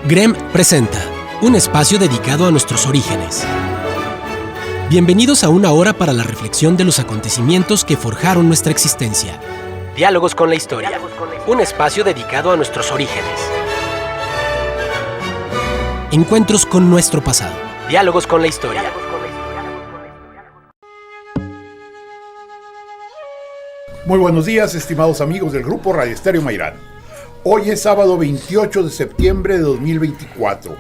GREM presenta un espacio dedicado a nuestros orígenes. Bienvenidos a una hora para la reflexión de los acontecimientos que forjaron nuestra existencia. Diálogos con la historia. Un espacio dedicado a nuestros orígenes. Encuentros con nuestro pasado. Diálogos con la historia. Muy buenos días, estimados amigos del Grupo Radio Estéreo Mairán. Hoy es sábado 28 de septiembre de 2024,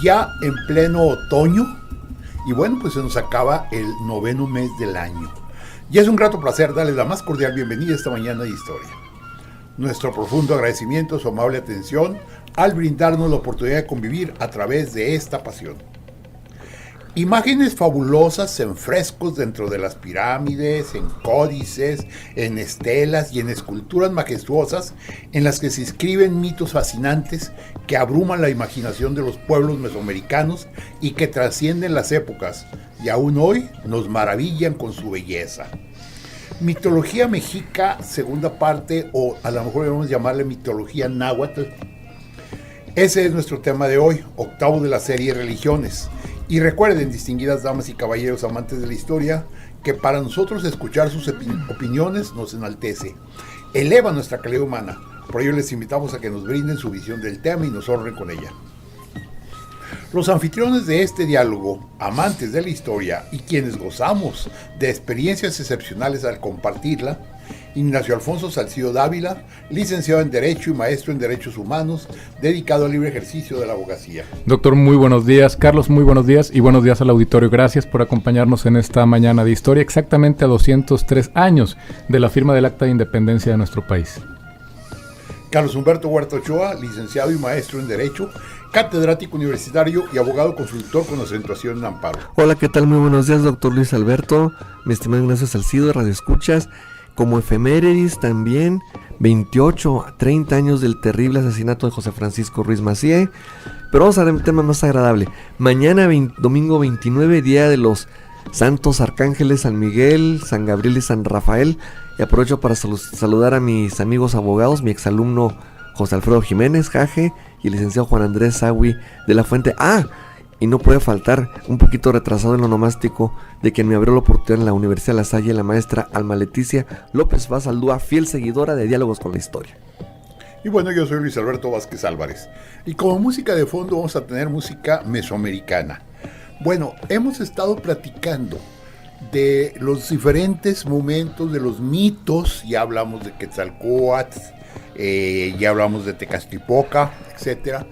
ya en pleno otoño, y bueno, pues se nos acaba el 9º mes del año. Y es un grato placer darles la más cordial bienvenida esta mañana de historia. Nuestro profundo agradecimiento a su amable atención al brindarnos la oportunidad de convivir a través de esta pasión. Imágenes fabulosas en frescos dentro de las pirámides, en códices, en estelas y en esculturas majestuosas en las que se inscriben mitos fascinantes que abruman la imaginación de los pueblos mesoamericanos y que trascienden las épocas y aún hoy nos maravillan con su belleza. Mitología mexica, segunda parte, o a lo mejor debemos llamarle mitología náhuatl. Ese es nuestro tema de hoy, octavo de la serie Religiones. Y recuerden, distinguidas damas y caballeros amantes de la historia, que para nosotros escuchar sus opiniones nos enaltece, eleva nuestra calidad humana. Por ello les invitamos a que nos brinden su visión del tema y nos honren con ella. Los anfitriones de este diálogo, amantes de la historia y quienes gozamos de experiencias excepcionales al compartirla, Ignacio Alfonso Salcido Dávila, licenciado en Derecho y maestro en Derechos Humanos, dedicado al libre ejercicio de la abogacía. Doctor, muy buenos días. Carlos, muy buenos días y buenos días al auditorio. Gracias por acompañarnos en esta mañana de historia, exactamente a 203 años de la firma del Acta de Independencia de nuestro país. Carlos Humberto Huerta Ochoa, licenciado y maestro en Derecho, catedrático universitario y abogado consultor con acentuación en amparo. Hola, ¿qué tal? Muy buenos días, doctor Luis Alberto, mi estimado Ignacio Salcido, Radio Escuchas. Como efemérides también, 28 a 30 años del terrible asesinato de José Francisco Ruiz Massieu. Pero vamos a ver un tema más agradable. Mañana, domingo 29, día de los santos arcángeles San Miguel, San Gabriel y San Rafael. Y aprovecho para saludar a mis amigos abogados, mi exalumno José Alfredo Jiménez, Jaje, y el licenciado Juan Andrés Sagui de la Fuente. Y no puede faltar, un poquito retrasado en lo nomástico, de quien me abrió la oportunidad en la Universidad de La Salle, la maestra Alma Leticia López Vazaldúa, fiel seguidora de Diálogos con la Historia. Y bueno, yo soy Luis Alberto Vázquez Álvarez. Y como música de fondo vamos a tener música mesoamericana. Bueno, hemos estado platicando de los diferentes momentos de los mitos. Ya hablamos de Quetzalcóatl, ya hablamos de Tecaztipoca, etcétera.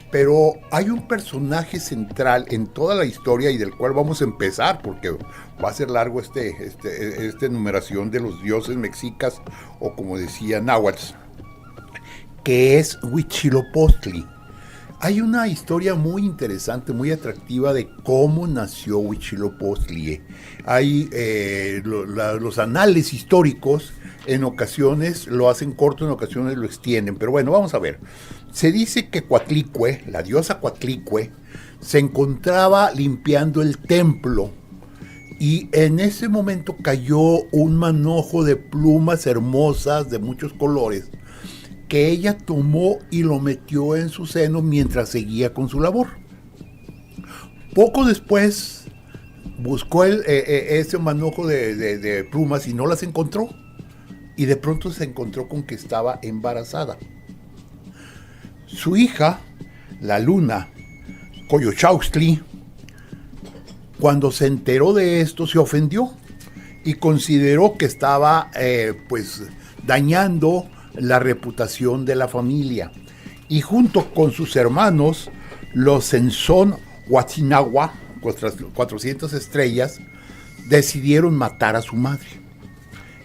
Pero hay un personaje central en toda la historia y del cual vamos a empezar, porque va a ser largo esta enumeración de los dioses mexicas, o como decía náhuatl, que es Huitzilopochtli. Hay una historia muy interesante, muy atractiva de cómo nació Huitzilopochtli. Hay los anales históricos, en ocasiones lo hacen corto, en ocasiones lo extienden, pero bueno, vamos a ver. Se dice que Coatlicue, la diosa Coatlicue, se encontraba limpiando el templo y en ese momento cayó un manojo de plumas hermosas de muchos colores que ella tomó y lo metió en su seno mientras seguía con su labor. Poco después buscó ese manojo de plumas y no las encontró, y de pronto se encontró con que estaba embarazada. Su hija, la luna, Coyolxauhqui, cuando se enteró de esto se ofendió y consideró que estaba dañando la reputación de la familia. Y junto con sus hermanos, los Senzón Huatzinahua, 400 estrellas, decidieron matar a su madre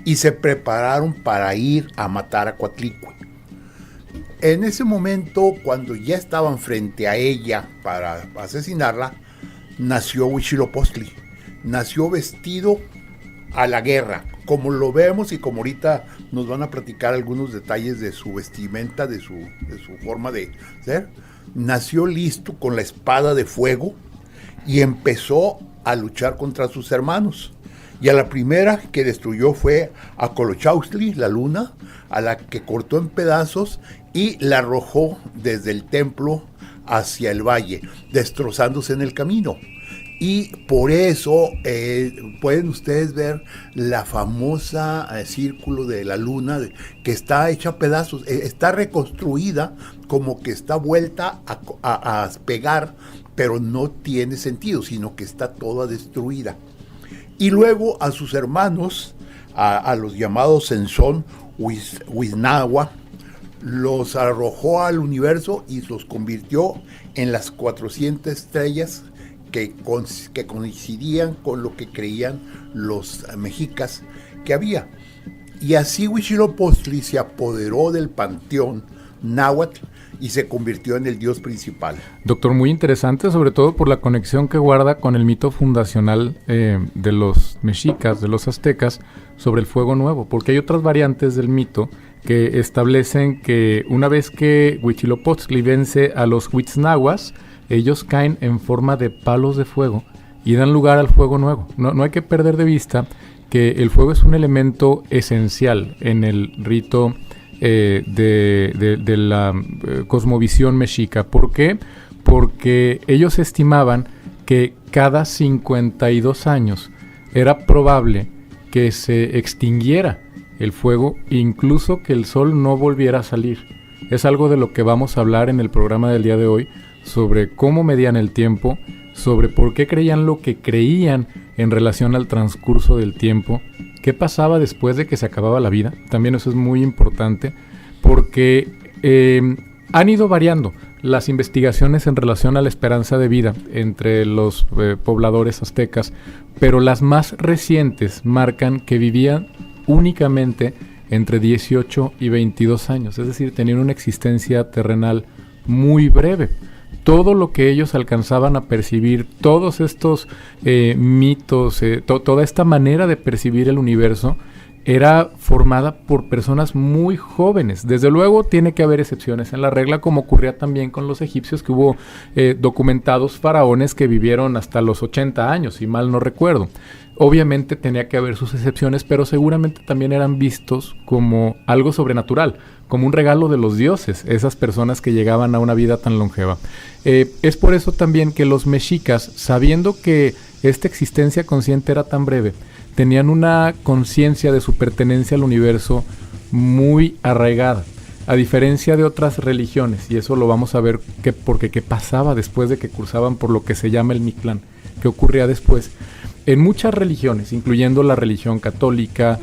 y se prepararon para ir a matar a Coatlicue. En ese momento, cuando ya estaban frente a ella para asesinarla, nació Huitzilopochtli. Nació vestido a la guerra, como lo vemos y como ahorita nos van a platicar algunos detalles de su vestimenta, de su forma de ser. Nació listo con la espada de fuego y empezó a luchar contra sus hermanos. Y a la primera que destruyó fue a Coyolxauhqui, la luna, a la que cortó en pedazos y la arrojó desde el templo hacia el valle, destrozándose en el camino. Y por eso pueden ustedes ver la famosa círculo de la luna que está hecha a pedazos, está reconstruida como que está vuelta a pegar, pero no tiene sentido, sino que está toda destruida. Y luego a sus hermanos, a los llamados Senzón, Huiznahua, los arrojó al universo y los convirtió en las 400 estrellas que coincidían con lo que creían los mexicas que había. Y así Huitzilopochtli se apoderó del panteón náhuatl y se convirtió en el dios principal. Doctor, muy interesante, sobre todo por la conexión que guarda con el mito fundacional de los mexicas, de los aztecas, sobre el fuego nuevo, porque hay otras variantes del mito que establecen que una vez que Huitzilopochtli vence a los huitznahuas, ellos caen en forma de palos de fuego y dan lugar al fuego nuevo. No hay que perder de vista que el fuego es un elemento esencial en el rito de la cosmovisión mexica. ¿Por qué? Porque ellos estimaban que cada 52 años era probable que se extinguiera el fuego, incluso que el sol no volviera a salir. Es algo de lo que vamos a hablar en el programa del día de hoy, sobre cómo medían el tiempo, sobre por qué creían lo que creían en relación al transcurso del tiempo, qué pasaba después de que se acababa la vida. También eso es muy importante, porque han ido variando las investigaciones en relación a la esperanza de vida entre los pobladores aztecas, pero las más recientes marcan que vivían únicamente entre 18 y 22 años, es decir, tenían una existencia terrenal muy breve. Todo lo que ellos alcanzaban a percibir, todos estos mitos, toda esta manera de percibir el universo, era formada por personas muy jóvenes. Desde luego tiene que haber excepciones en la regla, como ocurría también con los egipcios, que hubo documentados faraones que vivieron hasta los 80 años, si mal no recuerdo. Obviamente tenía que haber sus excepciones, pero seguramente también eran vistos como algo sobrenatural, como un regalo de los dioses, esas personas que llegaban a una vida tan longeva. Es por eso también que los mexicas, sabiendo que esta existencia consciente era tan breve, tenían una conciencia de su pertenencia al universo muy arraigada, a diferencia de otras religiones, y eso lo vamos a ver porque qué pasaba después de que cursaban por lo que se llama el Mictlán, qué ocurría después. En muchas religiones, incluyendo la religión católica,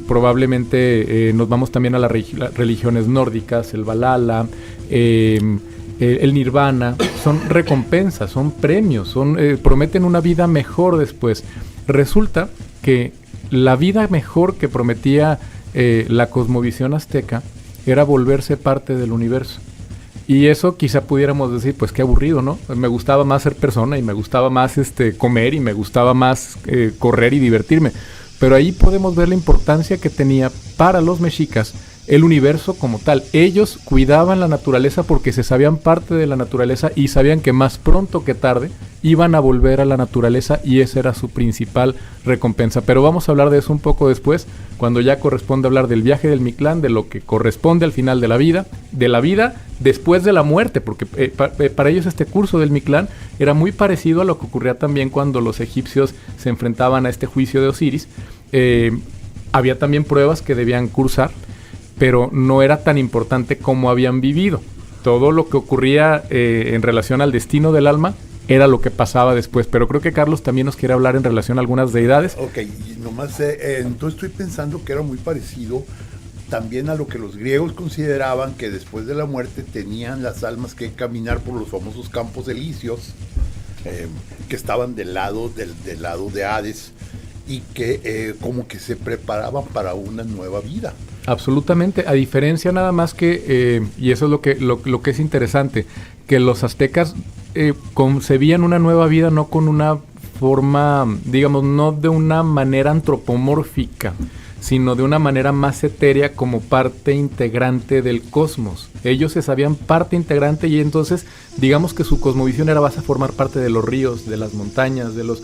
probablemente nos vamos también a las religiones nórdicas, el Valhalla, el Nirvana, son recompensas, son premios, prometen una vida mejor después. Resulta que la vida mejor que prometía la cosmovisión azteca era volverse parte del universo. Y eso quizá pudiéramos decir, pues qué aburrido, ¿no? Me gustaba más ser persona y me gustaba más comer y me gustaba más correr y divertirme. Pero ahí podemos ver la importancia que tenía para los mexicas el universo como tal. Ellos cuidaban la naturaleza porque se sabían parte de la naturaleza y sabían que más pronto que tarde iban a volver a la naturaleza, y esa era su principal recompensa. Pero vamos a hablar de eso un poco después, cuando ya corresponde hablar del viaje del Mictlán, de lo que corresponde al final de la vida después de la muerte, porque para ellos este curso del Mictlán era muy parecido a lo que ocurría también cuando los egipcios se enfrentaban a este juicio de Osiris. Había también pruebas que debían cursar, pero no era tan importante como habían vivido. Todo lo que ocurría en relación al destino del alma era lo que pasaba después. Pero creo que Carlos también nos quiere hablar en relación a algunas deidades. Ok, nomás entonces estoy pensando que era muy parecido también a lo que los griegos consideraban que después de la muerte tenían las almas que caminar por los famosos campos elíseos, que estaban del lado de Hades, y que como que se preparaban para una nueva vida. Absolutamente, a diferencia nada más que, y eso es lo que es interesante, que los aztecas concebían una nueva vida no con una forma, digamos, no de una manera antropomórfica, sino de una manera más etérea, como parte integrante del cosmos. Ellos se sabían parte integrante, y entonces digamos que su cosmovisión era: vas a formar parte de los ríos, de las montañas, de los...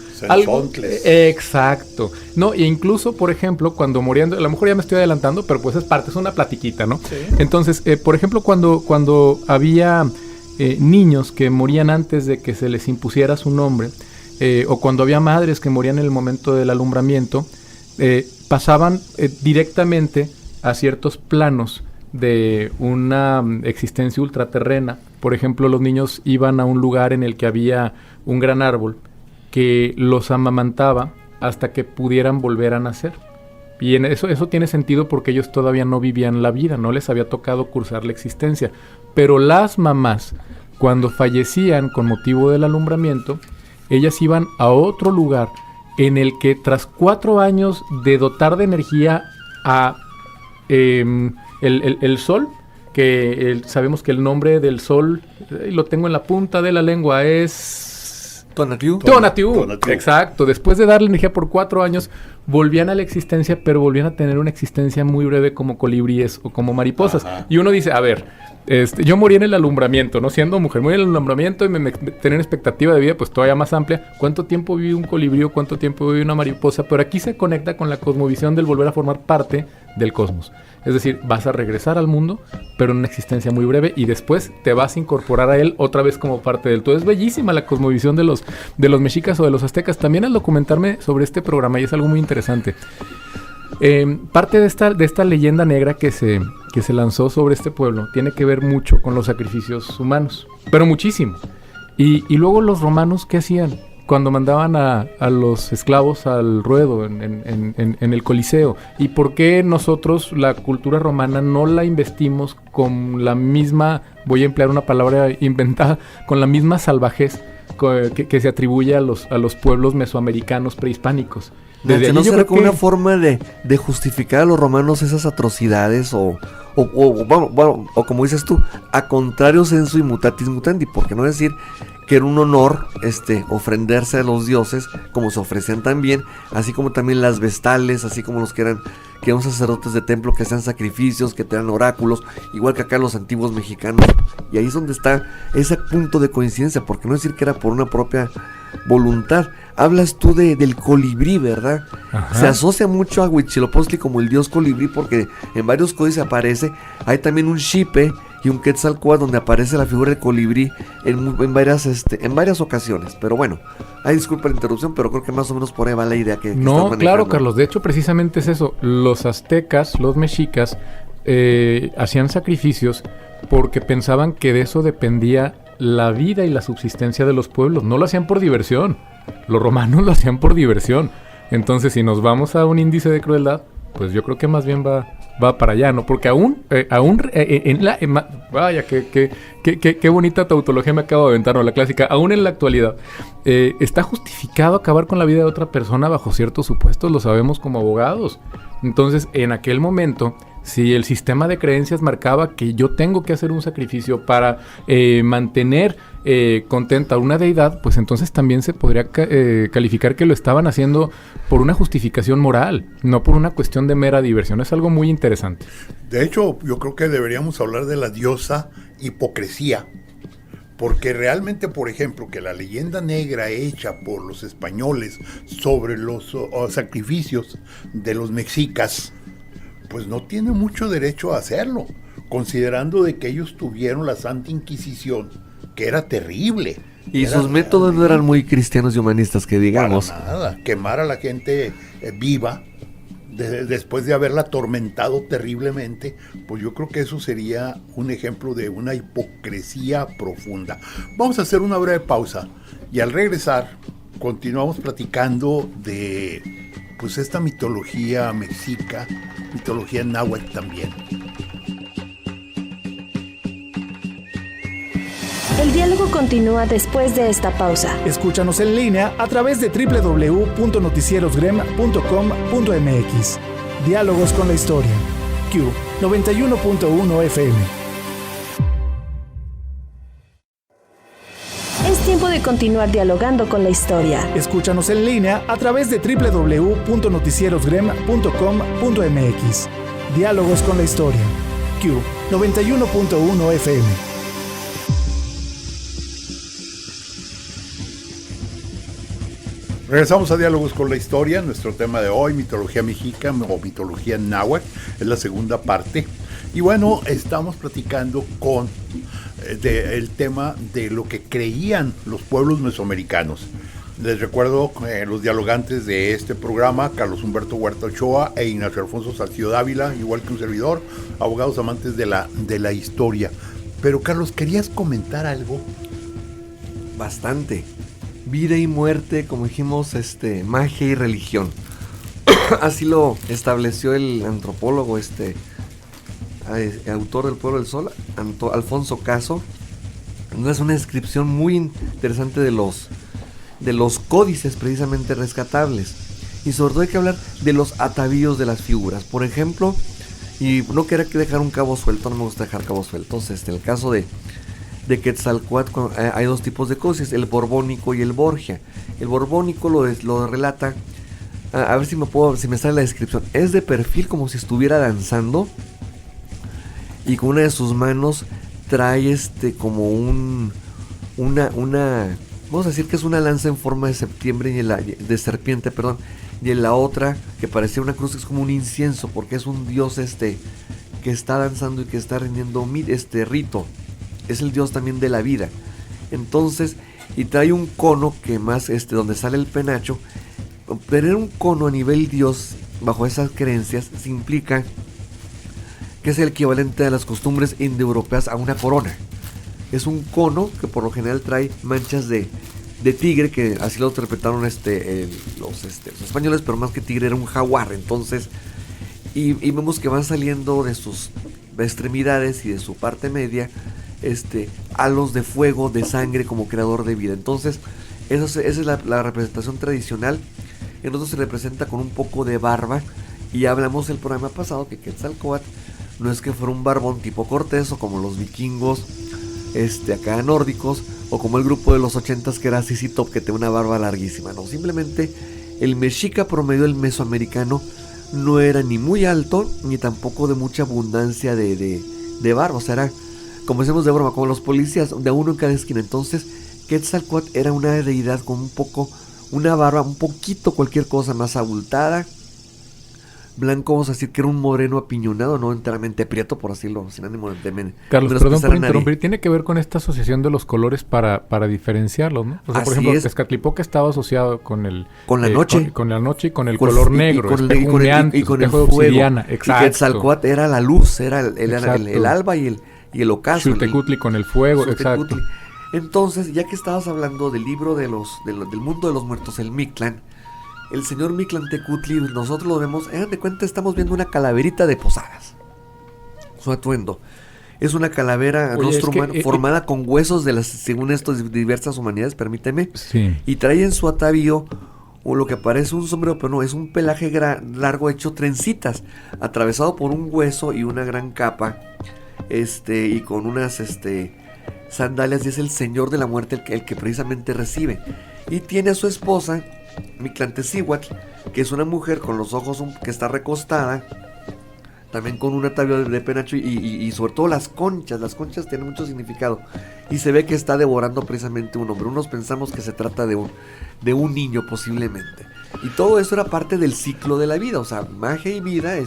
Exacto. No, e incluso, por ejemplo, cuando morían, a lo mejor ya me estoy adelantando, pero pues es una platiquita, ¿no? Sí. Entonces, por ejemplo, cuando había niños que morían antes de que se les impusiera su nombre, o cuando había madres que morían en el momento del alumbramiento, pasaban directamente a ciertos planos de una existencia ultraterrena. Por ejemplo, los niños iban a un lugar en el que había un gran árbol que los amamantaba hasta que pudieran volver a nacer. Y eso tiene sentido porque ellos todavía no vivían la vida, no les había tocado cursar la existencia. Pero las mamás, cuando fallecían con motivo del alumbramiento, ellas iban a otro lugar en el que tras 4 años de dotar de energía a el sol, que sabemos que el nombre del sol, lo tengo en la punta de la lengua, es... Tonatiuh. Exacto. Después de darle energía por 4 años, volvían a la existencia, pero volvían a tener una existencia muy breve como colibríes o como mariposas. Ajá. Y uno dice, a ver, yo morí en el alumbramiento, ¿no? Siendo mujer, morí en el alumbramiento y tener expectativa de vida pues todavía más amplia. ¿Cuánto tiempo vive un colibrí o cuánto tiempo vive una mariposa? Pero aquí se conecta con la cosmovisión del volver a formar parte del cosmos. Es decir, vas a regresar al mundo, pero en una existencia muy breve, y después te vas a incorporar a él otra vez como parte de él. Todo es bellísima la cosmovisión de los mexicas o de los aztecas. También al documentarme sobre este programa, y es algo muy interesante, parte de esta leyenda negra que se lanzó sobre este pueblo tiene que ver mucho con los sacrificios humanos, pero muchísimo. Y luego los romanos, ¿qué hacían? Cuando mandaban a los esclavos al ruedo en el Coliseo. ¿Y por qué nosotros la cultura romana no la investimos con la misma, voy a emplear una palabra inventada, con la misma salvajez que se atribuye a los pueblos mesoamericanos prehispánicos? Desde ¿no será como una forma de justificar a los romanos esas atrocidades o como dices tú, a contrario sensu y mutatis mutandi? Porque no decir que era un honor ofrendarse a los dioses, como se ofrecían también, así como también las vestales, así como los que eran sacerdotes de templo, que hacían sacrificios, que tenían oráculos, igual que acá los antiguos mexicanos. Y ahí es donde está ese punto de coincidencia, porque no decir que era por una propia voluntad. Hablas tú del colibrí, ¿verdad? Ajá. Se asocia mucho a Huitzilopochtli como el dios colibrí, porque en varios códices aparece. Hay también un Xipe y un Quetzalcóatl donde aparece la figura del colibrí en varias ocasiones. Pero bueno, disculpa la interrupción, pero creo que más o menos por ahí va la idea que no, claro, Carlos. De hecho, precisamente es eso. Los aztecas, los mexicas, hacían sacrificios porque pensaban que de eso dependía la vida y la subsistencia de los pueblos. No lo hacían por diversión. Los romanos lo hacían por diversión. Entonces, si nos vamos a un índice de crueldad, pues yo creo que más bien va para allá, ¿no? Porque vaya, qué bonita tautología me acabo de aventar, ¿no? La clásica, aún en la actualidad, está justificado acabar con la vida de otra persona bajo ciertos supuestos, lo sabemos como abogados. Entonces, en aquel momento, si el sistema de creencias marcaba que yo tengo que hacer un sacrificio para mantener contenta a una deidad, pues entonces también se podría calificar que lo estaban haciendo por una justificación moral, no por una cuestión de mera diversión. Es algo muy interesante. De hecho, yo creo que deberíamos hablar de la diosa hipocresía, porque realmente, por ejemplo, que la leyenda negra hecha por los españoles sobre los sacrificios de los mexicas, pues no tiene mucho derecho a hacerlo, considerando de que ellos tuvieron la Santa Inquisición, que era terrible. Y sus métodos no eran muy cristianos y humanistas, que digamos. Para nada, quemar a la gente viva, después de haberla atormentado terriblemente, pues yo creo que eso sería un ejemplo de una hipocresía profunda. Vamos a hacer una breve pausa, y al regresar, continuamos platicando de pues esta mitología mexica, mitología náhuatl también. El diálogo continúa después de esta pausa. Escúchanos en línea a través de www.noticierosgrem.com.mx. Diálogos con la historia. Q 91.1 FM. Es tiempo de continuar dialogando con la historia. Escúchanos en línea a través de www.noticierosgrem.com.mx. Diálogos con la historia. Q 91.1 FM. Regresamos a Diálogos con la Historia. Nuestro tema de hoy, mitología mexica o mitología náhuatl, es la segunda parte. Y bueno, estamos platicando el tema de lo que creían los pueblos mesoamericanos. Les recuerdo los dialogantes de este programa, Carlos Humberto Huerta Ochoa e Ignacio Alfonso Salcido Dávila, igual que un servidor, abogados amantes de la historia. Pero Carlos, ¿querías comentar algo? Bastante. Vida y muerte, como dijimos, magia y religión. Así lo estableció el antropólogo, autor del Pueblo del Sol, Alfonso Caso. Es una descripción muy interesante de los códices precisamente rescatables. Y sobre todo hay que hablar de los atavíos de las figuras. Por ejemplo, y no quiero dejar un cabo suelto, no me gusta dejar cabos sueltos. En el caso de Quetzalcóatl hay dos tipos de códices, el borbónico y el Borgia. El borbónico lo relata, a ver si me sale la descripción. Es de perfil como si estuviera danzando y con una de sus manos trae como una vamos a decir que es una lanza en forma de de serpiente, perdón, y en la otra, que parecía una cruz, es como un incienso, porque es un dios que está danzando y que está rindiendo rito. Es el dios también de la vida. Entonces, y trae un cono que más, donde sale el penacho. Tener un cono a nivel dios, bajo esas creencias, se implica que es el equivalente a las costumbres indoeuropeas a una corona. Es un cono que por lo general trae manchas de tigre, que así lo interpretaron los españoles, pero más que tigre era un jaguar. Entonces, y vemos que van saliendo de sus extremidades y de su parte media halos de fuego, de sangre como creador de vida. Entonces, esa es la representación tradicional. En nosotros se representa con un poco de barba. Y hablamos el programa pasado que Quetzalcóatl no es que fuera un barbón tipo Cortés o como los vikingos acá nórdicos, o como el grupo de los 80s que era ZZ Top, que tenía una barba larguísima. No, simplemente el mexica promedio, el mesoamericano, no era ni muy alto ni tampoco de mucha abundancia de barba. O sea, era, como decimos de broma, como los policías, de uno en cada esquina. Entonces Quetzalcóatl era una deidad con una barba, un poquito cualquier cosa más abultada, blanco, vamos a decir que era un moreno apiñonado, no enteramente prieto, por decirlo, sin ánimo de Carlos, perdón por interrumpir, tiene que ver con esta asociación de los colores para diferenciarlos, ¿no? O sea, por ejemplo, Tezcatlipoca estaba asociado con la noche. Con la noche y con el color negro, y con el fuego. Exacto. Y Quetzalcóatl era la luz, era el alba y el ocaso. Xultecutli con el fuego, exacto. Entonces, ya que estabas hablando del libro del mundo de los muertos, el Mictlán, el señor Mictlantecutli, nosotros lo vemos, de cuenta estamos viendo una calaverita de Posadas. Su atuendo es una calavera formada con huesos de según estos, diversas humanidades, permíteme. Sí. Y trae en su atavío o lo que parece un sombrero, pero no, es un pelaje largo hecho trencitas, atravesado por un hueso y una gran capa, y con unas sandalias, y es el señor de la muerte el que precisamente recibe. Y tiene a su esposa Mictlantecíhuatl, que es una mujer con los ojos que está recostada, también con un atavío de penacho y sobre todo las conchas tienen mucho significado, y se ve que está devorando precisamente un hombre. Unos pensamos que se trata de un niño posiblemente, y todo eso era parte del ciclo de la vida, o sea, magia y vida,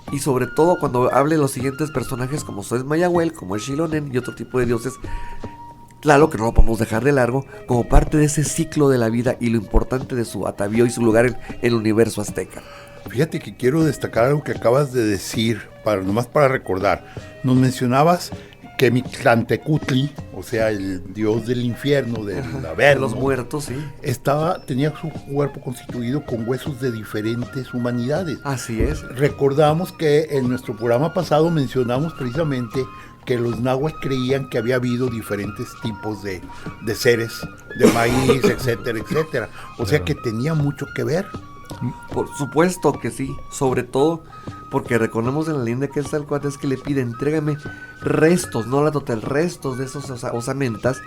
y sobre todo cuando hable de los siguientes personajes como Soez Mayahuel, como el Xilonen y otro tipo de dioses, claro que no lo podemos dejar de largo, como parte de ese ciclo de la vida y lo importante de su atavío y su lugar en el universo azteca. Fíjate que quiero destacar algo que acabas de decir, nomás para recordar. Nos mencionabas que Mictlantecutli, o sea, el dios del infierno, del averno, de los muertos, sí, tenía su cuerpo constituido con huesos de diferentes humanidades. Así es. Recordamos que en nuestro programa pasado mencionamos precisamente que los náhuatl creían que había habido diferentes tipos de seres, de maíz, etcétera, etcétera. O sea que tenía mucho que ver. Por supuesto que sí, sobre todo porque recordemos en la leyenda que Quetzalcóatl es que le pide, entrégame restos, no la total, restos de esos osamentas,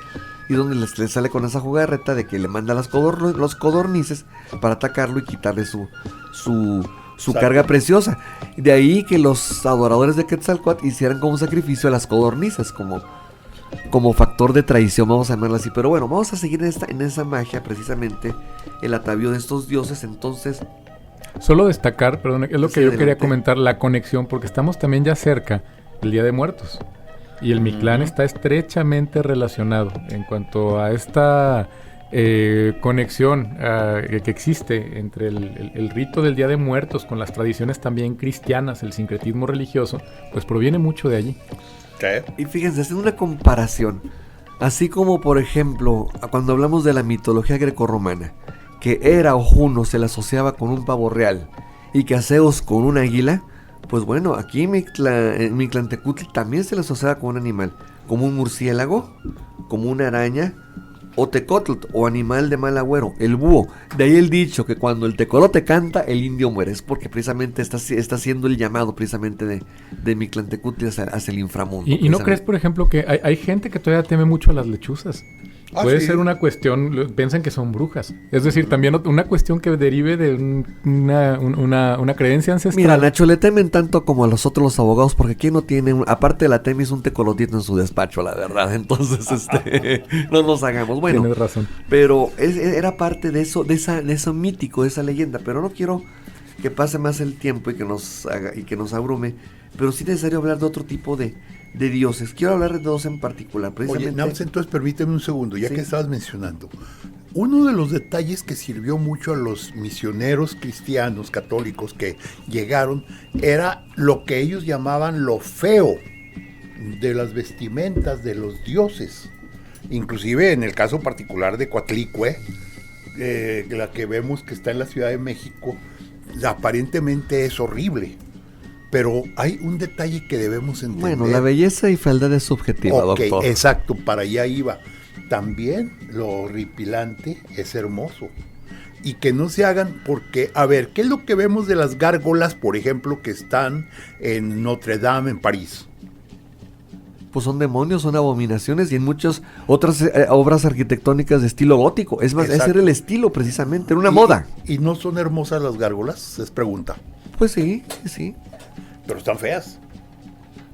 y donde le sale con esa jugarreta de que le manda los codornices para atacarlo y quitarle su carga preciosa. De ahí que los adoradores de Quetzalcóatl hicieran como un sacrificio a las codornices, como factor de traición, vamos a llamarlo así. Pero bueno, vamos a seguir en esa magia, precisamente el atavío de estos dioses. Entonces, Solo destacar, perdón, es lo que Sí, yo adelante. quería comentar, la conexión, porque estamos también ya cerca del Día de Muertos. Y el Mictlán está estrechamente relacionado en cuanto a esta conexión que existe entre el rito del Día de Muertos con las tradiciones también cristianas, el sincretismo religioso, pues proviene mucho de allí. ¿Qué? Y fíjense, haciendo una comparación, así como por ejemplo, cuando hablamos de la mitología grecorromana, que Hera o Juno se le asociaba con un pavo real y que a Zeus con un águila, pues bueno, aquí en Mictlantecutli también se le asociaba con un animal, como un murciélago, como una araña, o tecotl, o animal de mal agüero, el búho. De ahí el dicho que cuando el tecolote canta, el indio muere. Es porque precisamente está haciendo el llamado precisamente de Mictlantecutli hacia el inframundo. ¿Y no crees, por ejemplo, que hay gente que todavía teme mucho a las lechuzas? Puede sí. ser una cuestión, piensan que son brujas. Es decir, también una cuestión que derive de una creencia ancestral. Mira, Nacho, le temen tanto como a los otros los abogados, porque aquí no tiene, aparte de la temis, un tecolotito en su despacho, la verdad. Entonces, no nos hagamos. Bueno, Tienes razón. pero era parte de eso, de eso mítico, de esa leyenda. Pero no quiero que pase más el tiempo y que nos abrume. Pero sí es necesario hablar de otro tipo de dioses. Quiero hablar de dos en particular. Precisamente. Oye, Nams, entonces permíteme un segundo, ya Sí. que estabas mencionando. Uno de los detalles que sirvió mucho a los misioneros cristianos católicos que llegaron era lo que ellos llamaban lo feo de las vestimentas de los dioses. Inclusive en el caso particular de Coatlicue, la que vemos que está en la Ciudad de México, aparentemente es horrible. Pero hay un detalle que debemos entender. Bueno, la belleza y fealdad es subjetiva, Ok, doctor. exacto, para allá iba. También lo horripilante es hermoso. Y que no se hagan porque, a ver, ¿qué es lo que vemos de las gárgolas, por ejemplo, que están en Notre Dame, en París? Pues son demonios, son abominaciones y en muchas otras obras arquitectónicas de estilo gótico. Es más, ese Exacto. era el estilo precisamente, era una moda. ¿Y no son hermosas las gárgolas? Es pregunta. Pues sí, sí. Pero están feas.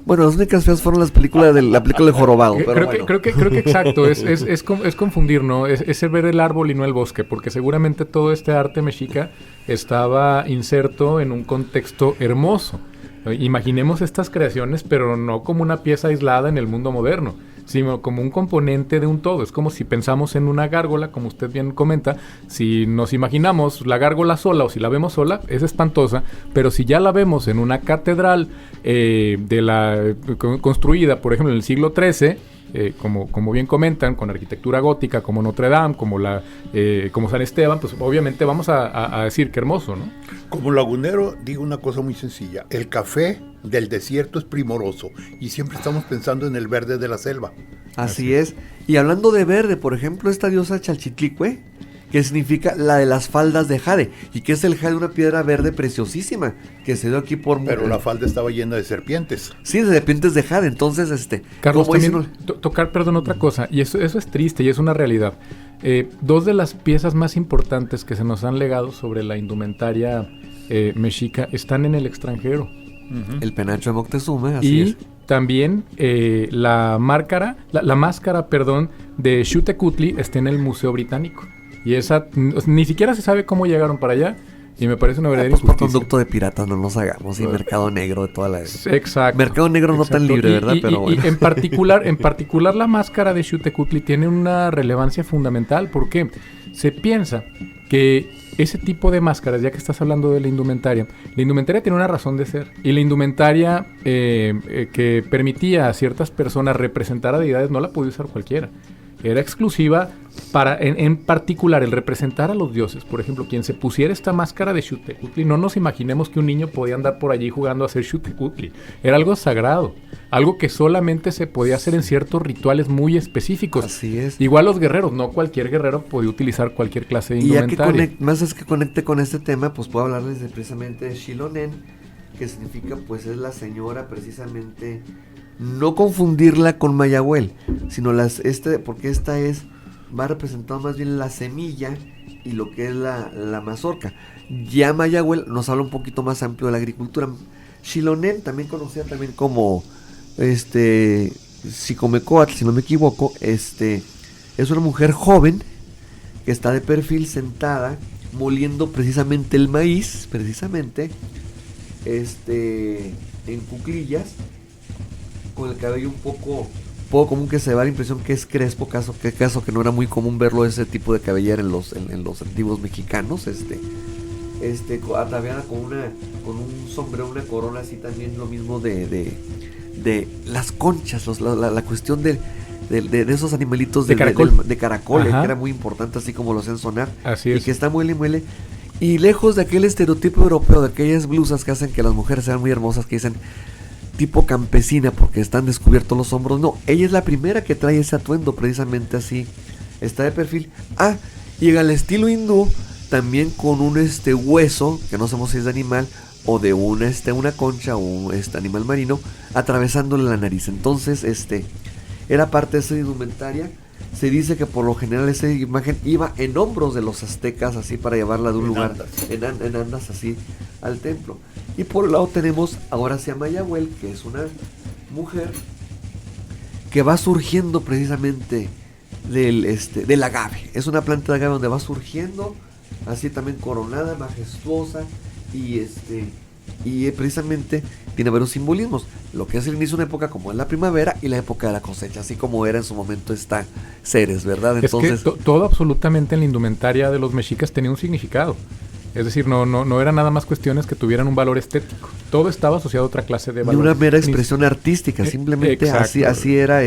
Bueno, las únicas feas fueron la película de Jorobado. Pero Creo, bueno. creo que exacto, es confundir, ¿no? Es el ver el árbol y no el bosque, porque seguramente todo este arte mexica estaba inserto en un contexto hermoso. Imaginemos estas creaciones, pero no como una pieza aislada en el mundo moderno, sino como un componente de un todo. Es como si pensamos en una gárgola, como usted bien comenta. Si nos imaginamos la gárgola sola o si la vemos sola, es espantosa, pero si ya la vemos en una catedral construida, por ejemplo, en el siglo XIII, como bien comentan, con arquitectura gótica, como Notre Dame, como San Esteban, pues obviamente vamos a decir que hermoso, ¿no? Como lagunero, digo una cosa muy sencilla. El café del desierto es primoroso y siempre estamos pensando en el verde de la selva. Así es. Y hablando de verde, por ejemplo, esta diosa Chalchitlicue, que significa la de las faldas de jade, y que es el jade, una piedra verde preciosísima, que se dio aquí por... Pero la falda estaba llena de serpientes. Sí, de serpientes de jade, entonces, Carlos, como también tocar, perdón, otra cosa, y eso es triste y es una realidad. Dos de las piezas más importantes que se nos han legado sobre la indumentaria mexica están en el extranjero. el penacho de Moctezuma, así Y es. también la máscara de Xutecutli está en el Museo Británico. Y esa ni siquiera se sabe cómo llegaron para allá. Y me parece una verdadera Pues por injusticia. conducto de piratas no nos hagamos, y mercado negro de toda la... Exacto. Mercado negro no tan Exacto. libre, ¿verdad? Y Pero bueno. en particular la máscara de Xutecutli tiene una relevancia fundamental porque se piensa que ese tipo de máscaras, ya que estás hablando de la indumentaria tiene una razón de ser. Y la indumentaria que permitía a ciertas personas representar a deidades no la podía usar cualquiera. Era exclusiva para, en particular, el representar a los dioses. Por ejemplo, quien se pusiera esta máscara de Xutecutli, no nos imaginemos que un niño podía andar por allí jugando a ser Xutecutli. Era algo sagrado, algo que solamente se podía hacer en ciertos rituales muy específicos. Así es. Igual los guerreros, no cualquier guerrero podía utilizar cualquier clase de Y ya indumentaria. que más es que conecte con este tema, pues puedo hablarles precisamente de Xilonen, que significa, pues es la señora precisamente, no confundirla con Mayahuel, sino porque esta va representando más bien la semilla y lo que es la mazorca. Ya Mayahuel nos habla un poquito más amplio de la agricultura. Xilonen, también conocida también como Xicomecoatl, si no me equivoco, es una mujer joven que está de perfil sentada, moliendo precisamente el maíz, en cuclillas, con el cabello un poco común, que se da la impresión que es crespo, caso que no era muy común verlo ese tipo de cabellera en los antiguos mexicanos, ataviada con un sombrero, una corona, así también lo mismo de las conchas, la cuestión de esos animalitos de caracol, que era muy importante, así como lo hacen sonar, así es. Y que está muele, y lejos de aquel estereotipo europeo, de aquellas blusas que hacen que las mujeres sean muy hermosas, que dicen tipo campesina porque están descubiertos los hombros. No, ella es la primera que trae ese atuendo, precisamente así, está de perfil. Y al estilo hindú, también con un hueso, que no sabemos si es de animal o de una concha o un animal marino, atravesándole la nariz. Entonces, era parte de esa indumentaria. Se dice que por lo general esa imagen iba en hombros de los aztecas, así para llevarla de un lugar, en andas así, al templo. Y por el lado tenemos ahora sí a Mayahuel, que es una mujer que va surgiendo precisamente del agave. Es una planta de agave donde va surgiendo, así también coronada, majestuosa, y precisamente tiene varios simbolismos. Lo que es el inicio de una época como es la primavera y la época de la cosecha, así como era en su momento Ceres, ¿verdad? Entonces, es que todo absolutamente en la indumentaria de los mexicas tenía un significado. Es decir, no era nada más cuestiones que tuvieran un valor estético. Todo estaba asociado a otra clase de valores. Y una mera expresión artística, simplemente así era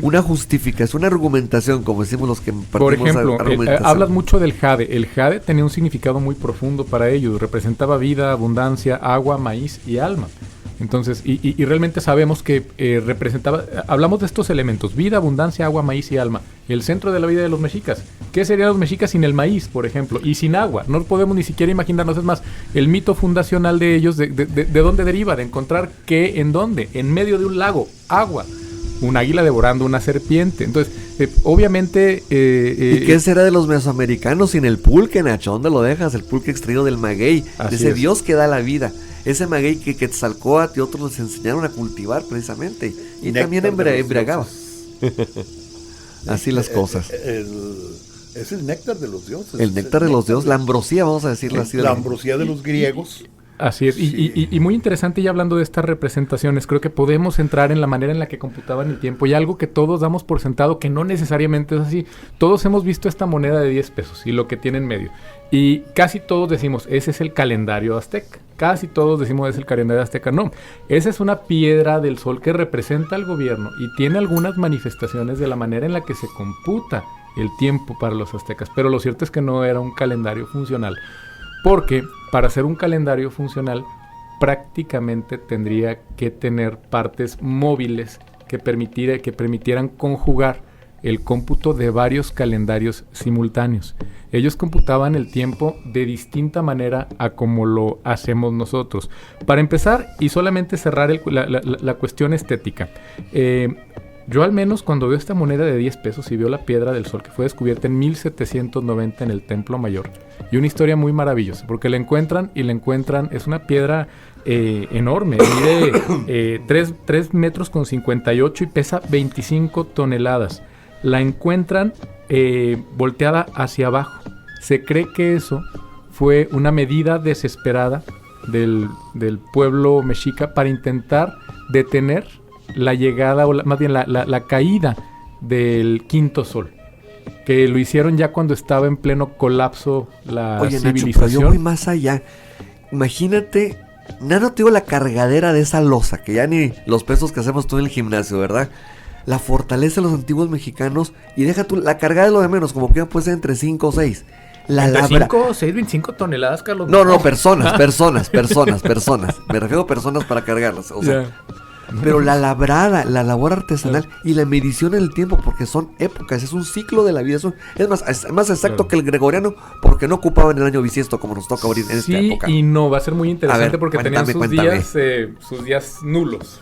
una justificación, una argumentación, como decimos los que partimos. Por ejemplo, hablas mucho del jade. El jade tenía un significado muy profundo para ellos. Representaba vida, abundancia, agua, maíz y alma. Entonces, y realmente sabemos que hablamos de estos elementos: vida, abundancia, agua, maíz y alma. El centro de la vida de los mexicas. ¿Qué serían los mexicas sin el maíz, por ejemplo? Y sin agua. No podemos ni siquiera imaginarnos. Es más, el mito fundacional de ellos, ¿de dónde deriva? De encontrar ¿en dónde? En medio de un lago, agua. Un águila devorando una serpiente. Entonces, obviamente... ¿Y qué será de los mesoamericanos sin el pulque, Nacho? ¿Dónde lo dejas? El pulque extraído del maguey. De ese Dios que da la vida. Ese maguey que Quetzalcóatl y otros les enseñaron a cultivar precisamente. Y también embriagaba. Así las cosas. Es el néctar de los dioses. El néctar de los dioses, la ambrosía, vamos a decirlo así. La ambrosía de los griegos. Así es, sí. y muy interesante, ya hablando de estas representaciones, creo que podemos entrar en la manera en la que computaban el tiempo, y algo que todos damos por sentado, que no necesariamente es así. Todos hemos visto esta moneda de 10 pesos y lo que tiene en medio, y casi todos decimos, ese es el calendario azteca. Casi todos decimos, es el calendario azteca. No, esa es una piedra del sol que representa al gobierno y tiene algunas manifestaciones de la manera en la que se computa el tiempo para los aztecas, pero lo cierto es que no era un calendario funcional. Porque para hacer un calendario funcional prácticamente tendría que tener partes móviles que permitieran conjugar el cómputo de varios calendarios simultáneos. Ellos computaban el tiempo de distinta manera a como lo hacemos nosotros. Para empezar, y solamente cerrar la cuestión estética, yo al menos cuando veo esta moneda de 10 pesos y veo la piedra del sol que fue descubierta en 1790 en el Templo Mayor, y una historia muy maravillosa, porque la encuentran, es una piedra enorme, mide 3 metros con 58 y pesa 25 toneladas. La encuentran volteada hacia abajo. Se cree que eso fue una medida desesperada del pueblo mexica para intentar detener la llegada, o más bien la caída del quinto sol, que lo hicieron ya cuando estaba en pleno colapso la civilización. Nacho, pero yo voy más allá. Imagínate, no te digo la cargadera de esa losa, que ya ni los pesos que hacemos tú en el gimnasio, ¿verdad? La fortaleza de los antiguos mexicanos, y deja tú, la cargada de lo de menos, como que puede ser entre 5 o 6. Entre 5 o 6, 25 toneladas, Carlos. No, personas. Me refiero a personas para cargarlas, o sea... Pero la labrada, la labor artesanal y la medición en el tiempo, porque son épocas, es un ciclo de la vida. Es más exacto que el gregoriano, porque no ocupaban el año bisiesto como nos toca ahorita en esta época. Sí, y no, va a ser muy interesante porque tenían sus días nulos.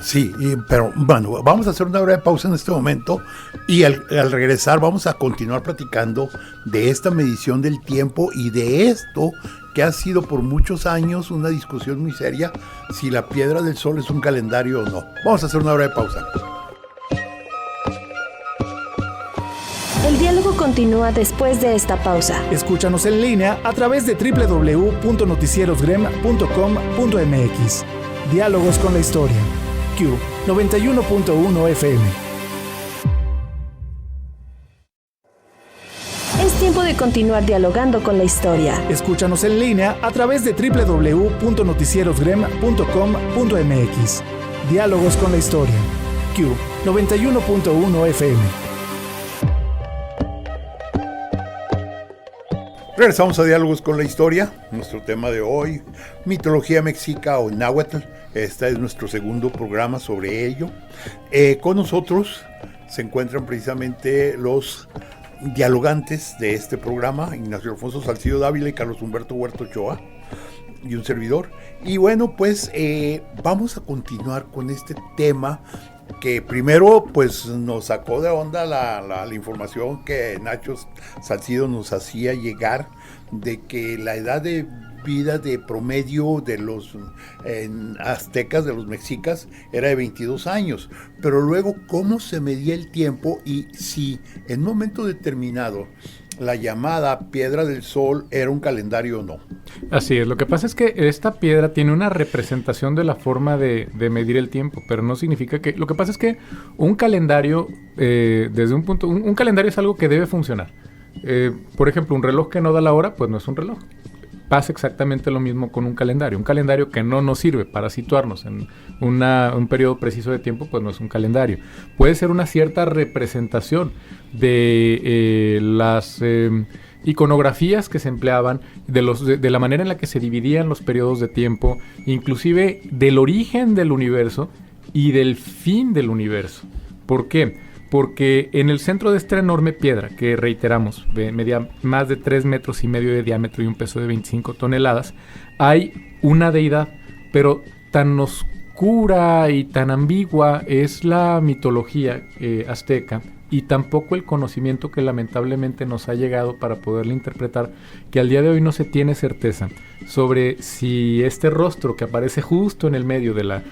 Sí, pero bueno, vamos a hacer una breve pausa en este momento y al regresar vamos a continuar platicando de esta medición del tiempo y de esto que ha sido por muchos años una discusión muy seria, si la piedra del sol es un calendario o no. Vamos a hacer una breve pausa. El El diálogo continúa después de esta pausa. Escúchanos en línea a través de www.noticierosgrem.com.mx. Diálogos con la historia. Q 91.1 FM. Es tiempo de continuar dialogando con la historia. Escúchanos en línea a través de www.noticierosgrem.com.mx. Diálogos con la historia. Q 91.1 FM. Regresamos a Diálogos con la Historia. Nuestro tema de hoy, mitología mexica o náhuatl. Este es nuestro segundo programa sobre ello. Con nosotros se encuentran precisamente los dialogantes de este programa, Ignacio Alfonso Salcido Dávila y Carlos Humberto Huerta Ochoa, y un servidor. Y bueno, pues vamos a continuar con este tema que primero pues nos sacó de onda la información que Nacho Salcido nos hacía llegar de que la edad de vida de promedio de los aztecas, de los mexicas, era de 22 años. Pero luego, ¿cómo se medía el tiempo y si en un momento determinado la llamada Piedra del Sol era un calendario o no? Así es, lo que pasa es que esta piedra tiene una representación de la forma de medir el tiempo, pero no significa que... Lo que pasa es que un calendario, desde un punto... Un calendario es algo que debe funcionar. Por ejemplo, un reloj que no da la hora, pues no es un reloj. Pasa exactamente lo mismo con un calendario que no nos sirve para situarnos en un periodo preciso de tiempo, pues no es un calendario. Puede ser una cierta representación de las iconografías que se empleaban, de la manera en la que se dividían los periodos de tiempo, inclusive del origen del universo y del fin del universo. ¿Por qué? Porque en el centro de esta enorme piedra, que reiteramos, medía más de 3,5 metros de diámetro y un peso de 25 toneladas, hay una deidad, pero tan oscura y tan ambigua es la mitología azteca y tampoco el conocimiento que lamentablemente nos ha llegado para poderla interpretar, que al día de hoy no se tiene certeza sobre si este rostro que aparece justo en el medio de la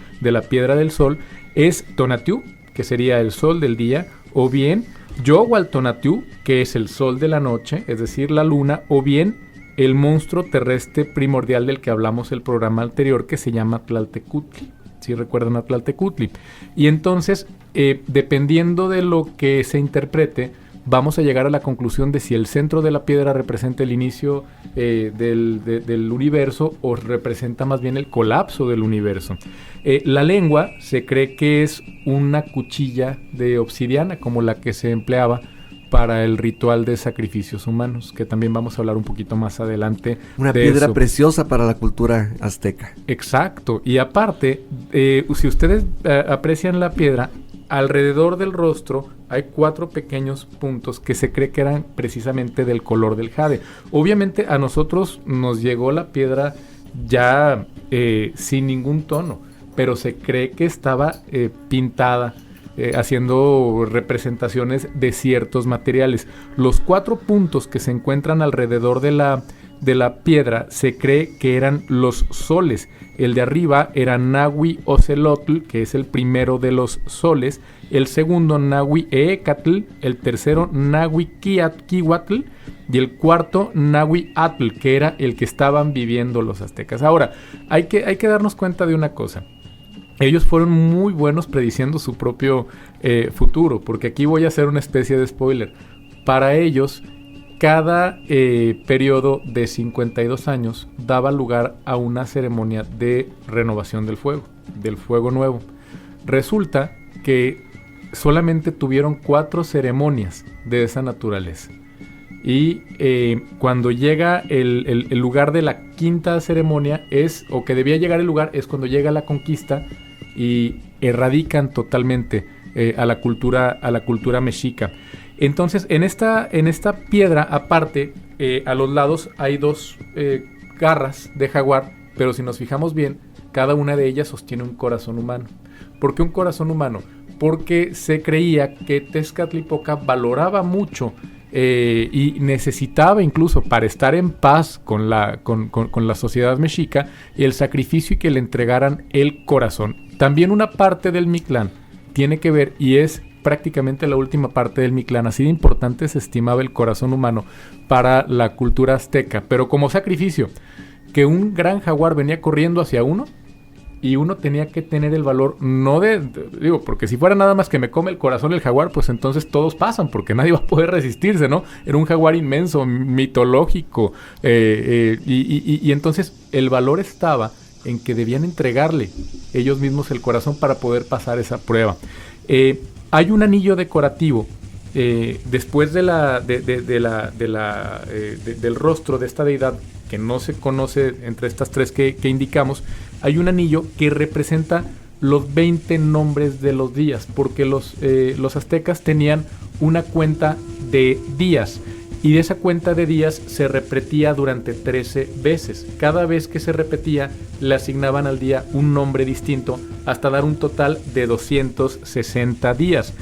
Piedra del Sol es Tonatiuh, que sería el sol del día, o bien Yohualtonatiuh, que es el sol de la noche, es decir, la luna, o bien el monstruo terrestre primordial del que hablamos el programa anterior, que se llama Tlaltecutli. ¿Sí recuerdan a Tlaltecutli? Y entonces, dependiendo de lo que se interprete, vamos a llegar a la conclusión de si el centro de la piedra representa el inicio del universo o representa más bien el colapso del universo. La lengua se cree que es una cuchilla de obsidiana, como la que se empleaba para el ritual de sacrificios humanos, que también vamos a hablar un poquito más adelante. Una piedra preciosa para la cultura azteca. Exacto, y aparte, si ustedes aprecian la piedra, alrededor del rostro hay 4 pequeños puntos que se cree que eran precisamente del color del jade. Obviamente a nosotros nos llegó la piedra ya sin ningún tono, pero se cree que estaba pintada, haciendo representaciones de ciertos materiales. Los 4 puntos que se encuentran alrededor de la piedra se cree que eran los soles. El de arriba era Nahui Ocelotl, que es el primero de los soles. El segundo Nahui Eecatl. El tercero Nahui Quihuatl. Y el cuarto Nahui Atl, que era el que estaban viviendo los aztecas. Ahora, hay que darnos cuenta de una cosa. Ellos fueron muy buenos prediciendo su propio futuro, porque aquí voy a hacer una especie de spoiler. Para ellos, cada periodo de 52 años daba lugar a una ceremonia de renovación del fuego nuevo. Resulta que solamente tuvieron 4 ceremonias de esa naturaleza. Y cuando llega el lugar de la quinta ceremonia o que debía llegar el lugar, es cuando llega la conquista y erradican totalmente a la cultura mexica. Entonces, en esta piedra, aparte, a los lados hay 2 garras de jaguar, pero si nos fijamos bien, cada una de ellas sostiene un corazón humano. ¿Por qué un corazón humano? Porque se creía que Tezcatlipoca valoraba mucho y necesitaba incluso para estar en paz con la sociedad mexica el sacrificio y que le entregaran el corazón. También una parte del Mictlán tiene que ver y es prácticamente la última parte del Mictlán. Así de importante se estimaba el corazón humano para la cultura azteca, pero como sacrificio, que un gran jaguar venía corriendo hacia uno y uno tenía que tener el valor, digo, porque si fuera nada más que me come el corazón el jaguar, pues entonces todos pasan, porque nadie va a poder resistirse, ¿no? Era un jaguar inmenso, mitológico, y entonces el valor estaba en que debían entregarle ellos mismos el corazón para poder pasar esa prueba. Hay un anillo decorativo después del rostro de esta deidad, que no se conoce entre estas tres que indicamos. Hay un anillo que representa los 20 nombres de los días, porque los aztecas tenían una cuenta de días, y de esa cuenta de días se repetía durante 13 veces. Cada vez que se repetía, le asignaban al día un nombre distinto, hasta dar un total de 260 días.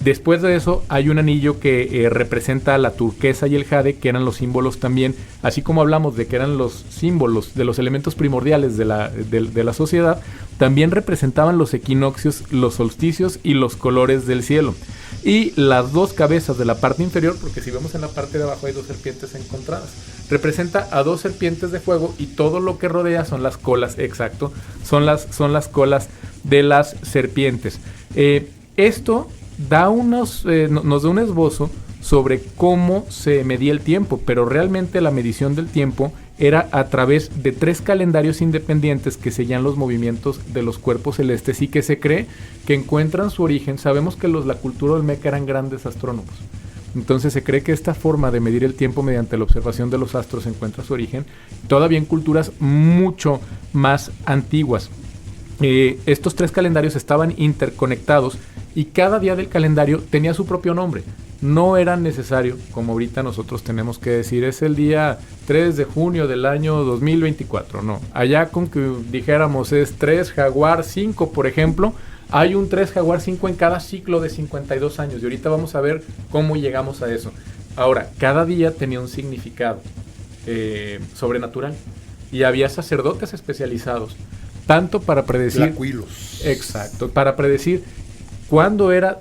Después de eso hay un anillo que representa la turquesa y el jade, que eran los símbolos también, así como hablamos de que eran los símbolos de los elementos primordiales de la sociedad, también representaban los equinoccios, los solsticios y los colores del cielo. Y las dos cabezas de la parte inferior, porque si vemos en la parte de abajo hay dos serpientes encontradas, representa a dos serpientes de fuego, y todo lo que rodea son las colas, exacto, son las colas de las serpientes. Esto nos da un esbozo sobre cómo se medía el tiempo, pero realmente la medición del tiempo era a través de 3 calendarios independientes que seguían los movimientos de los cuerpos celestes, y que se cree que encuentran su origen. Sabemos que la cultura olmeca eran grandes astrónomos, entonces se cree que esta forma de medir el tiempo mediante la observación de los astros encuentra su origen todavía en culturas mucho más antiguas. Estos 3 calendarios estaban interconectados, y cada día del calendario tenía su propio nombre. No era necesario, como ahorita nosotros tenemos que decir, es el día 3 de junio del año 2024. No, allá con que dijéramos es 3 Jaguar 5, por ejemplo, hay un 3 Jaguar 5 en cada ciclo de 52 años. Y ahorita vamos a ver cómo llegamos a eso. Ahora, cada día tenía un significado sobrenatural. Y había sacerdotes especializados, tanto para predecir... Tlacuilos. Exacto, para predecir cuándo era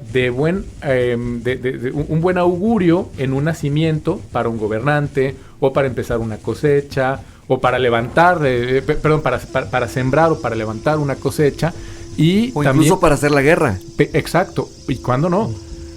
un buen augurio en un nacimiento para un gobernante, o para empezar una cosecha, o para levantar, para sembrar o para levantar una cosecha, y o también, incluso para hacer la guerra. Exacto, y cuándo no.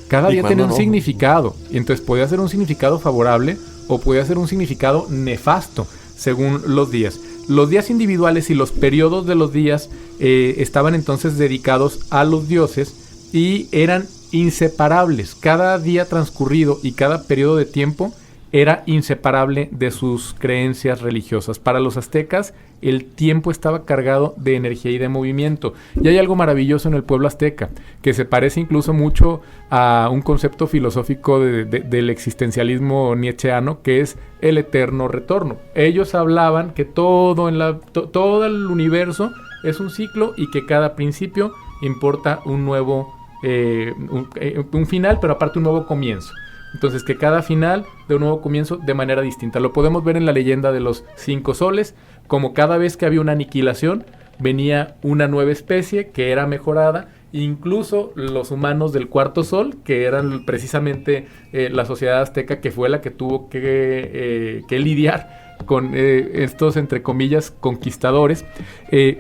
Cada día tenía un significado, y entonces podía ser un significado favorable o podía ser un significado nefasto, según los días. Los días individuales y los periodos de los días estaban entonces dedicados a los dioses, y eran inseparables. Cada día transcurrido y cada periodo de tiempo era inseparable de sus creencias religiosas. Para los aztecas, el tiempo estaba cargado de energía y de movimiento. Y hay algo maravilloso en el pueblo azteca, que se parece incluso mucho a un concepto filosófico del existencialismo nietzscheano, que es el eterno retorno. Ellos hablaban que todo el universo es un ciclo, y que cada principio importa un nuevo un final, pero aparte un nuevo comienzo. Entonces, que cada final de un nuevo comienzo de manera distinta. Lo podemos ver en la leyenda de los 5 soles, como cada vez que había una aniquilación, venía una nueva especie que era mejorada. Incluso los humanos del 4º sol, que eran precisamente la sociedad azteca, que fue la que tuvo que lidiar con estos, entre comillas, conquistadores,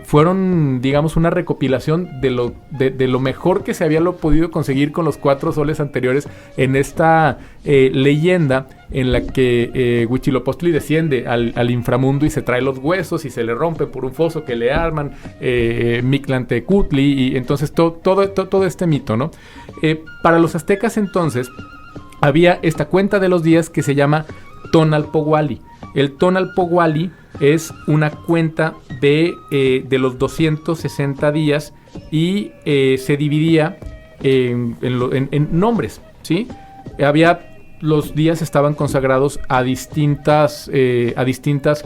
fueron, digamos, una recopilación de lo mejor que se había podido conseguir con los 4 soles anteriores, en esta leyenda en la que Huitzilopochtli desciende al inframundo y se trae los huesos y se le rompe por un foso que le arman Mictlantecutli, y entonces todo este mito, ¿no? Para los aztecas entonces había esta cuenta de los días que se llama Tonalpohualli. El Tonalpohualli es una cuenta de los 260 días, y se dividía en nombres, ¿sí? Los días estaban consagrados a distintas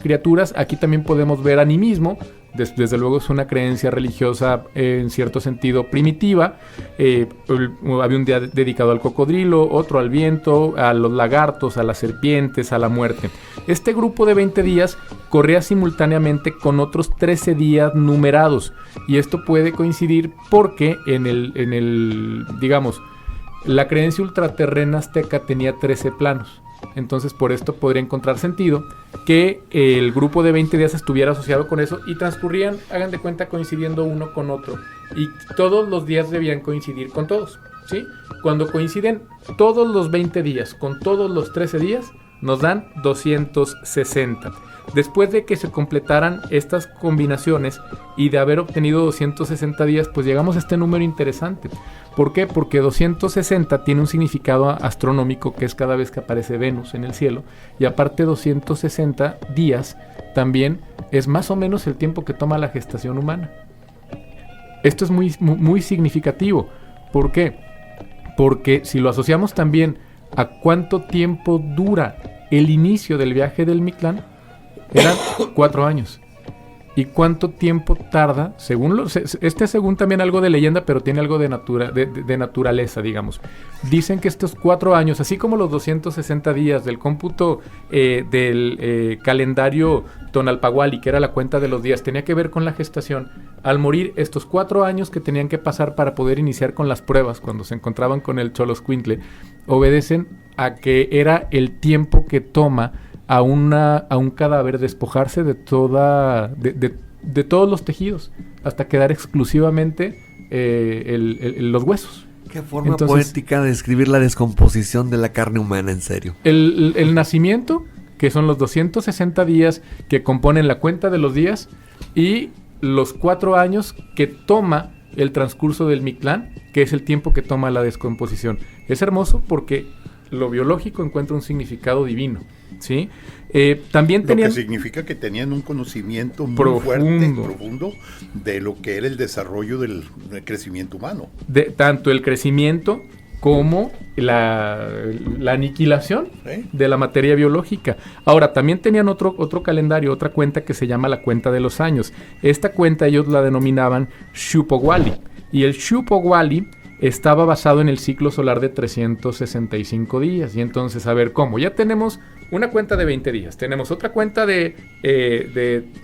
criaturas. Aquí también podemos ver animismo. Desde luego es una creencia religiosa en cierto sentido primitiva. Había un día dedicado al cocodrilo, otro al viento, a los lagartos, a las serpientes, a la muerte. Este grupo de 20 días corría simultáneamente con otros 13 días numerados, y esto puede coincidir porque en el digamos, La creencia ultraterrena azteca tenía 13 planos. Entonces, por esto podría encontrar sentido que el grupo de 20 días estuviera asociado con eso y transcurrían, hagan de cuenta, coincidiendo uno con otro. Y todos los días debían coincidir con todos, ¿sí? Cuando coinciden todos los 20 días con todos los 13 días, nos dan 260. Después de que se completaran estas combinaciones y de haber obtenido 260 días, pues llegamos a este número interesante. ¿Por qué? Porque 260 tiene un significado astronómico, que es cada vez que aparece Venus en el cielo, y aparte 260 días también es más o menos el tiempo que toma la gestación humana. Esto es muy significativo. ¿Por qué? Porque si lo asociamos también a cuánto tiempo dura el inicio del viaje del Mictlán, eran 4 años. ¿Y cuánto tiempo tarda? Según según también algo de leyenda, pero tiene algo de naturaleza, digamos. Dicen que estos 4 años, así como los 260 días del cómputo del calendario Tonalpahuali, que era la cuenta de los días, tenía que ver con la gestación. Al morir, estos 4 años que tenían que pasar para poder iniciar con las pruebas, cuando se encontraban con el Xoloscuintle, obedecen a que era el tiempo que toma a un cadáver despojarse de todos los tejidos hasta quedar exclusivamente los huesos. Qué forma poética de describir la descomposición de la carne humana, en serio. El nacimiento, que son los 260 días que componen la cuenta de los días, y los 4 años que toma el transcurso del Mictlán, que es el tiempo que toma la descomposición. Es hermoso porque lo biológico encuentra un significado divino, ¿sí? También tenían... Lo que significa que tenían un conocimiento muy fuerte, profundo, de lo que era el desarrollo del crecimiento humano. Tanto el crecimiento como la aniquilación de la materia biológica. Ahora, también tenían otro calendario, otra cuenta que se llama la cuenta de los años. Esta cuenta ellos la denominaban Xiuhpohualli, y el Xiuhpohualli estaba basado en el ciclo solar de 365 días. Y entonces, a ver, ¿cómo? Ya tenemos una cuenta de 20 días, tenemos otra cuenta de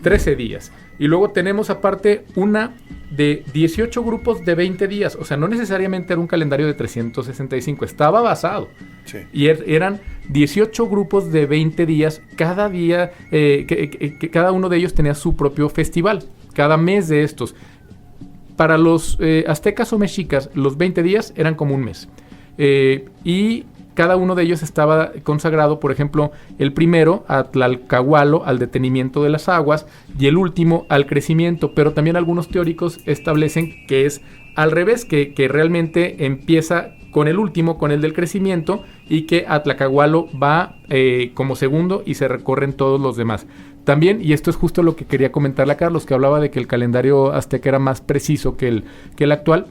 13 días, y luego tenemos aparte una de 18 grupos de 20 días. O sea, no necesariamente era un calendario de 365, estaba basado. Sí. Y eran 18 grupos de 20 días, cada día, que cada uno de ellos tenía su propio festival, cada mes de estos. Para los aztecas o mexicas, los 20 días eran como un mes. Y cada uno de ellos estaba consagrado, por ejemplo, el primero a Tlalcahualo, al detenimiento de las aguas, y el último al crecimiento. Pero también algunos teóricos establecen que es al revés, que realmente empieza con el último, con el del crecimiento, y que a Tlalcahualo va como segundo y se recorren todos los demás. También, y esto es justo lo que quería comentarle a Carlos, que hablaba de que el calendario azteca era más preciso que el actual,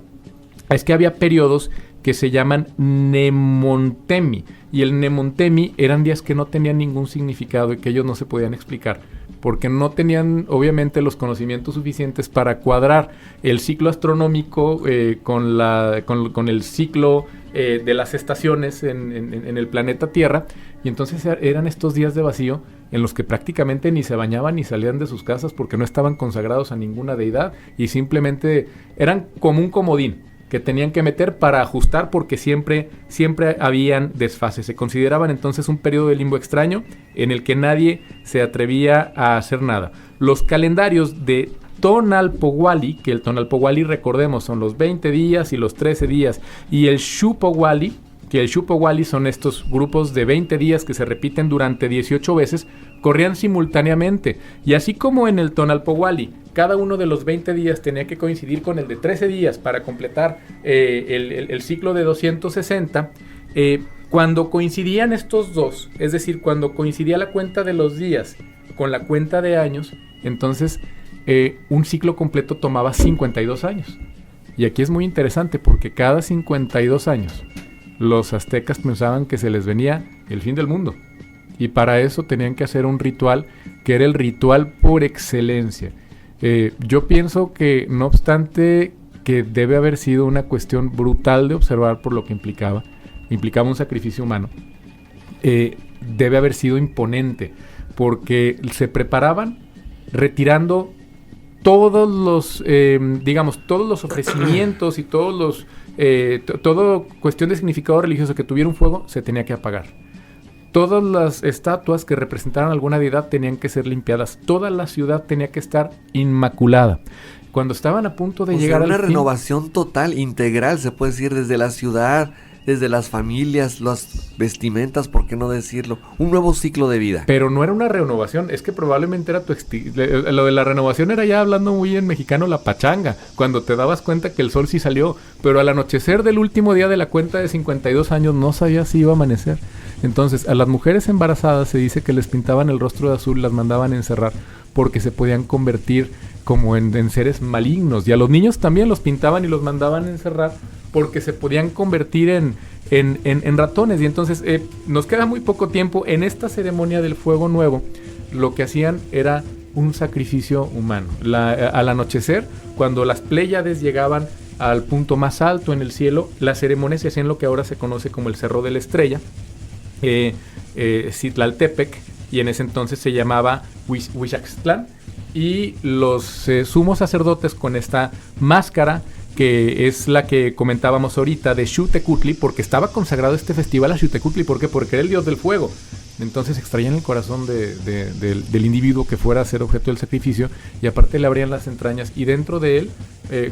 es que había periodos que se llaman Nemontemi, y el Nemontemi eran días que no tenían ningún significado y que ellos no se podían explicar, porque no tenían obviamente los conocimientos suficientes para cuadrar el ciclo astronómico con el ciclo de las estaciones en el planeta Tierra. Y entonces eran estos días de vacío en los que prácticamente ni se bañaban ni salían de sus casas, porque no estaban consagrados a ninguna deidad y simplemente eran como un comodín que tenían que meter para ajustar, porque siempre habían desfases. Se consideraban entonces un periodo de limbo extraño en el que nadie se atrevía a hacer nada. Los calendarios de Tonalpohualli, que el Tonalpohualli, recordemos, son los 20 días y los 13 días, y el Xiuhpohualli, que el Xiuhpohualli son estos grupos de 20 días que se repiten durante 18 veces, corrían simultáneamente. Y así como en el Tonalpohualli cada uno de los 20 días tenía que coincidir con el de 13 días para completar el ciclo de 260, cuando coincidían estos dos, es decir, cuando coincidía la cuenta de los días con la cuenta de años, entonces un ciclo completo tomaba 52 años. Y aquí es muy interesante porque cada 52 años los aztecas pensaban que se les venía el fin del mundo. Y para eso tenían que hacer un ritual que era el ritual por excelencia. Yo pienso que, no obstante que debe haber sido una cuestión brutal de observar por lo que implicaba un sacrificio humano, debe haber sido imponente, porque se preparaban retirando todos los, todos los ofrecimientos y todos los todo cuestión de significado religioso que tuviera un fuego se tenía que apagar. Todas las estatuas que representaran alguna deidad tenían que ser limpiadas. Toda la ciudad tenía que estar inmaculada. Cuando estaban a punto de llegar una al fin, renovación total, integral, se puede decir, desde la ciudad, desde las familias, las vestimentas, ¿por qué no decirlo? Un nuevo ciclo de vida. pero no era una renovación, es que probablemente era lo de la renovación era, ya hablando muy en mexicano, la pachanga, cuando te dabas cuenta que el sol sí salió, pero al anochecer del último día de la cuenta de 52 años no sabías si iba a amanecer. Entonces, a las mujeres embarazadas se dice que les pintaban el rostro de azul, las mandaban encerrar, porque se podían convertir como en seres malignos. Y a los niños también los pintaban y los mandaban encerrar, porque se podían convertir en ratones. Y entonces nos queda muy poco tiempo. En esta ceremonia del fuego nuevo, lo que hacían era un sacrificio humano. Al anochecer, cuando las Pléyades llegaban al punto más alto en el cielo, la ceremonia se hacía en lo que ahora se conoce como el Cerro de la Estrella, Citlaltépec, y en ese entonces se llamaba Huixaxtlán, y los sumos sacerdotes con esta máscara, que es la que comentábamos ahorita, de Xiuhtecutli, porque estaba consagrado este festival a Xiuhtecutli. ¿Por qué? Porque era el dios del fuego. Entonces extraían el corazón del individuo que fuera a ser objeto del sacrificio, y aparte le abrían las entrañas, y dentro de él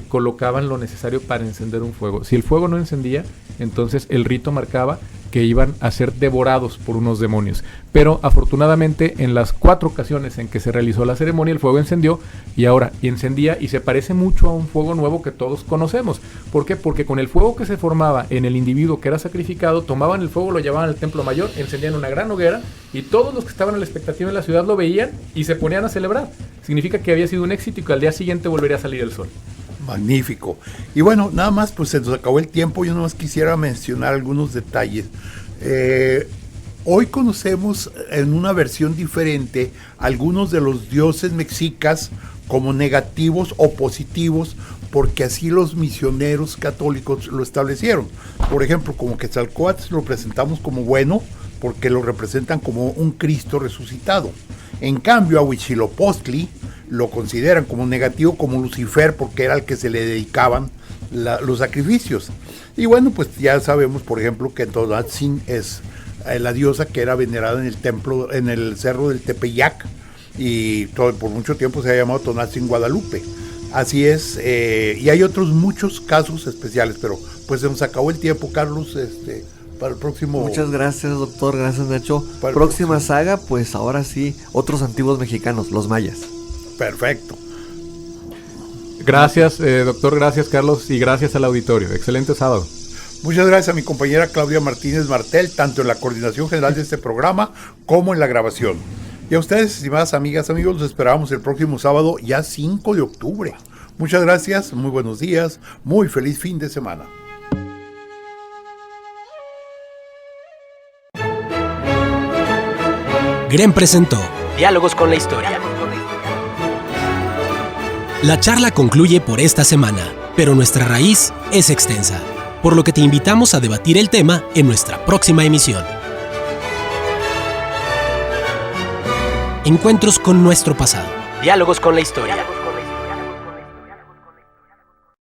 colocaban lo necesario para encender un fuego. Si el fuego no encendía, entonces el rito marcaba que iban a ser devorados por unos demonios. Pero afortunadamente, en las 4 ocasiones en que se realizó la ceremonia, el fuego encendió, y ahora encendía, y se parece mucho a un fuego nuevo que todos conocemos. ¿Por qué? Porque con el fuego que se formaba en el individuo que era sacrificado, tomaban el fuego, lo llevaban al templo mayor, encendían una gran hoguera, y todos los que estaban a la expectativa en la ciudad lo veían y se ponían a celebrar. Significa que había sido un éxito y que al día siguiente volvería a salir el sol. Magnífico. Y bueno, nada más, pues se nos acabó el tiempo. Yo nada más quisiera mencionar algunos detalles. Hoy conocemos en una versión diferente algunos de los dioses mexicas como negativos o positivos, porque así los misioneros católicos lo establecieron. Por ejemplo, como Quetzalcóatl lo presentamos como bueno, porque lo representan como un Cristo resucitado. En cambio, a Huitzilopochtli lo consideran como negativo, como Lucifer, porque era al que se le dedicaban los sacrificios. Y bueno, pues ya sabemos, por ejemplo, que Tonantzin es la diosa que era venerada en el templo, en el cerro del Tepeyac, y por mucho tiempo se ha llamado Tonantzin Guadalupe. Así es, y hay otros muchos casos especiales, pero pues se nos acabó el tiempo, Carlos. Para el próximo. Muchas gracias, doctor. Gracias, Nacho. Próxima saga, pues ahora sí, otros antiguos mexicanos, los mayas. Perfecto. Gracias, doctor. Gracias, Carlos. Y gracias al auditorio. Excelente sábado. Muchas gracias a mi compañera Claudia Martínez Martel, tanto en la coordinación general de este programa como en la grabación. Y a ustedes, estimadas amigas, amigos, los esperamos el próximo sábado, ya 5 de octubre. Muchas gracias, muy buenos días, muy feliz fin de semana. GREN presentó Diálogos con la Historia. La charla concluye por esta semana, pero nuestra raíz es extensa, por lo que te invitamos a debatir el tema en nuestra próxima emisión. Encuentros con nuestro pasado. Diálogos con la Historia.